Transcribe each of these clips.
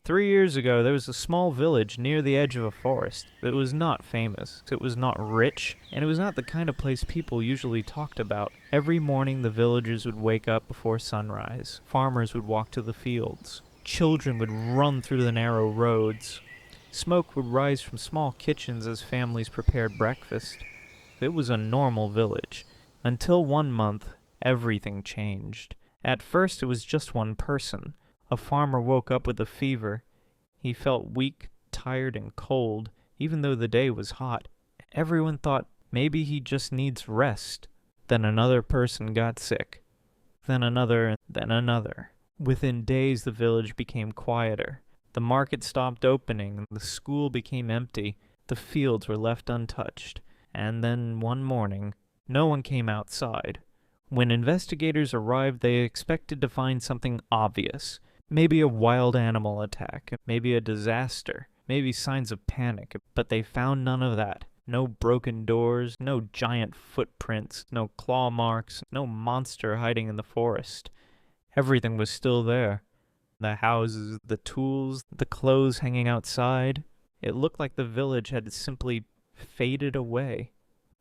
3 years ago, there was a small village near the edge of a forest. It was not famous, it was not rich, and it was not the kind of place people usually talked about. Every morning, the villagers would wake up before sunrise. Farmers would walk to the fields. Children would run through the narrow roads. Smoke would rise from small kitchens as families prepared breakfast. It was a normal village. Until one month, everything changed. At first, it was just one person. A farmer woke up with a fever. He felt weak, tired, and cold, even though the day was hot. Everyone thought maybe he just needs rest. Then another person got sick. Then another, and then another. Within days, the village became quieter. The market stopped opening, the school became empty, the fields were left untouched. And then one morning, no one came outside. When investigators arrived, they expected to find something obvious. Maybe a wild animal attack, maybe a disaster, maybe signs of panic, but they found none of that. No broken doors, no giant footprints, no claw marks, no monster hiding in the forest. Everything was still there. The houses, the tools, the clothes hanging outside. It looked like the village had simply faded away.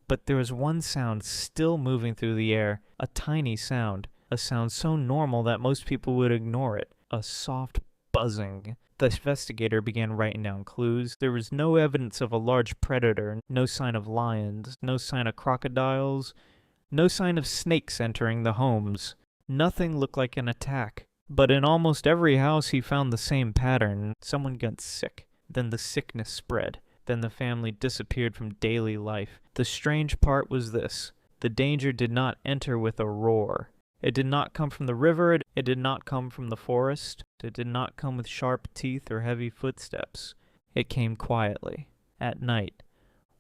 But there was one sound still moving through the air, a tiny sound, a sound so normal that most people would ignore it. A soft buzzing. The investigator began writing down clues. There was no evidence of a large predator, no sign of lions, no sign of crocodiles, no sign of snakes entering the homes. Nothing looked like an attack. But in almost every house he found the same pattern. Someone got sick. Then the sickness spread. Then the family disappeared from daily life. The strange part was this. The danger did not enter with a roar. It did not come from the river, it did not come from the forest, it did not come with sharp teeth or heavy footsteps. It came quietly, at night,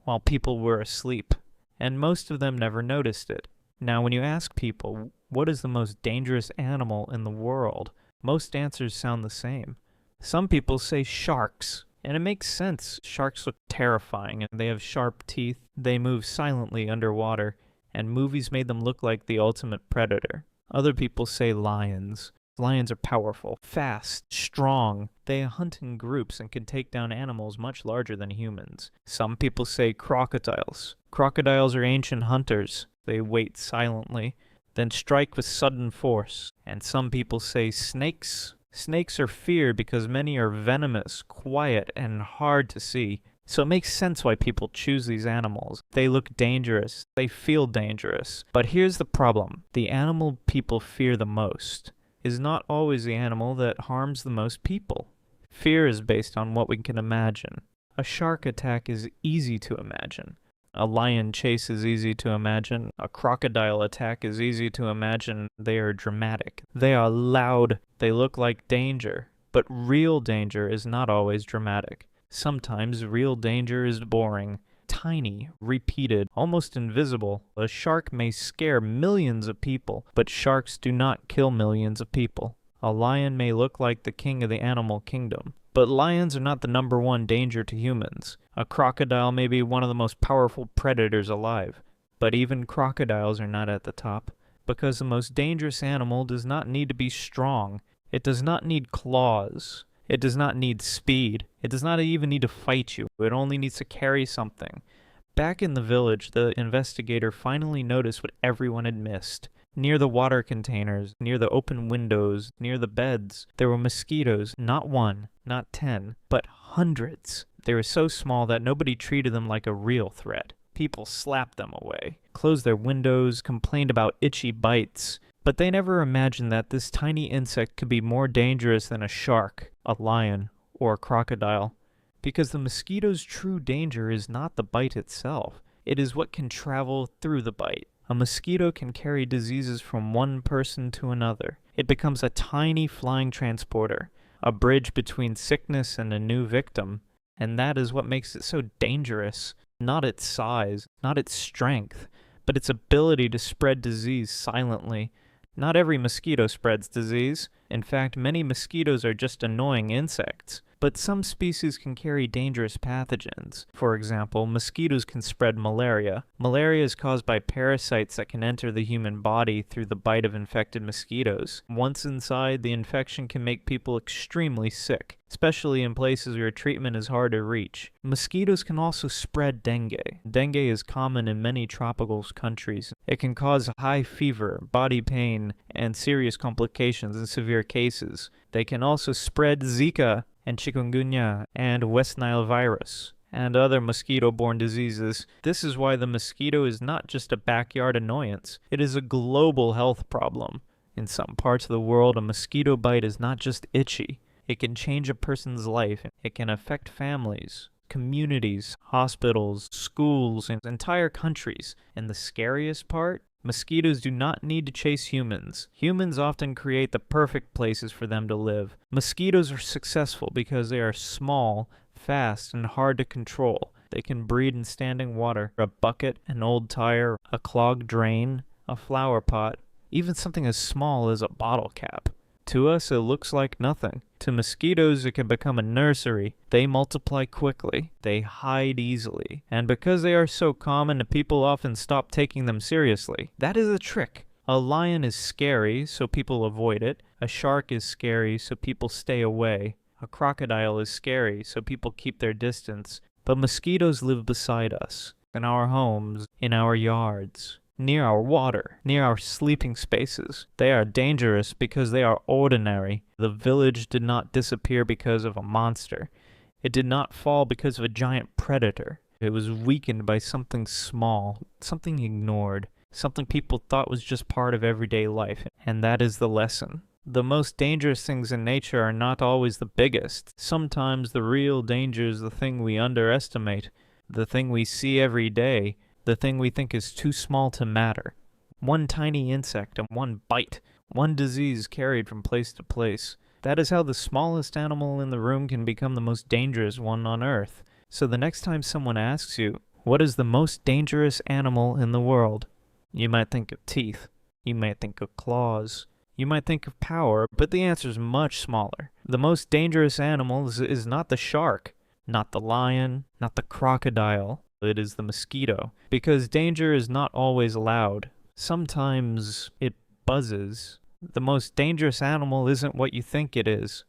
while people were asleep, and most of them never noticed it. Now, when you ask people, what is the most dangerous animal in the world, most answers sound the same. Some people say sharks, and it makes sense. Sharks look terrifying, and they have sharp teeth, they move silently underwater, and movies made them look like the ultimate predator. Other people say lions. Lions are powerful, fast, strong. They hunt in groups and can take down animals much larger than humans. Some people say crocodiles. Crocodiles are ancient hunters. They wait silently, then strike with sudden force. And some people say snakes. Snakes are feared because many are venomous, quiet, and hard to see. So it makes sense why people choose these animals. They look dangerous. They feel dangerous. But here's the problem. The animal people fear the most is not always the animal that harms the most people. Fear is based on what we can imagine. A shark attack is easy to imagine. A lion chase is easy to imagine. A crocodile attack is easy to imagine. They are dramatic. They are loud. They look like danger. But real danger is not always dramatic. Sometimes real danger is boring, tiny, repeated, almost invisible. A shark may scare millions of people, but sharks do not kill millions of people. A lion may look like the king of the animal kingdom, but lions are not the number one danger to humans. A crocodile may be one of the most powerful predators alive, but even crocodiles are not at the top, because the most dangerous animal does not need to be strong. It does not need claws. It does not need speed. It does not even need to fight you. It only needs to carry something. Back in the village, the investigator finally noticed what everyone had missed. Near the water containers, near the open windows, near the beds, there were mosquitoes, not one, not 10, but hundreds. They were so small that nobody treated them like a real threat. People slapped them away, closed their windows, complained about itchy bites. But they never imagined that this tiny insect could be more dangerous than a shark, a lion, or a crocodile. Because the mosquito's true danger is not the bite itself. It is what can travel through the bite. A mosquito can carry diseases from one person to another. It becomes a tiny flying transporter, a bridge between sickness and a new victim. And that is what makes it so dangerous. Not its size, not its strength, but its ability to spread disease silently. Not every mosquito spreads disease. In fact, many mosquitoes are just annoying insects. But some species can carry dangerous pathogens. For example, mosquitoes can spread malaria. Malaria is caused by parasites that can enter the human body through the bite of infected mosquitoes. Once inside, the infection can make people extremely sick, especially in places where treatment is hard to reach. Mosquitoes can also spread dengue. Dengue is common in many tropical countries. It can cause high fever, body pain, and serious complications in severe cases. They can also spread Zika and chikungunya and West Nile virus and other mosquito-borne diseases. This is why the mosquito is not just a backyard annoyance. It is a global health problem. In some parts of the world, a mosquito bite is not just itchy. It can change a person's life. It can affect families, communities, hospitals, schools, and entire countries. And the scariest part? Mosquitoes do not need to chase humans. Humans often create the perfect places for them to live. Mosquitoes are successful because they are small, fast, and hard to control. They can breed in standing water, a bucket, an old tire, a clogged drain, a flower pot, even something as small as a bottle cap. To us, it looks like nothing. To mosquitoes, it can become a nursery. They multiply quickly. They hide easily. And because they are so common, people often stop taking them seriously. That is a trick. A lion is scary, so people avoid it. A shark is scary, so people stay away. A crocodile is scary, so people keep their distance. But mosquitoes live beside us, in our homes, in our yards, near our water, near our sleeping spaces. They are dangerous because they are ordinary. The village did not disappear because of a monster. It did not fall because of a giant predator. It was weakened by something small, something ignored, something people thought was just part of everyday life. And that is the lesson. The most dangerous things in nature are not always the biggest. Sometimes the real danger is the thing we underestimate, the thing we see every day, the thing we think is too small to matter. One tiny insect and one bite, one disease carried from place to place. That is how the smallest animal in the room can become the most dangerous one on Earth. So the next time someone asks you, what is the most dangerous animal in the world? You might think of teeth. You might think of claws. You might think of power, but the answer is much smaller. The most dangerous animal is not the shark, not the lion, not the crocodile. It is the mosquito. Because danger is not always loud. Sometimes it buzzes. The most dangerous animal isn't what you think it is.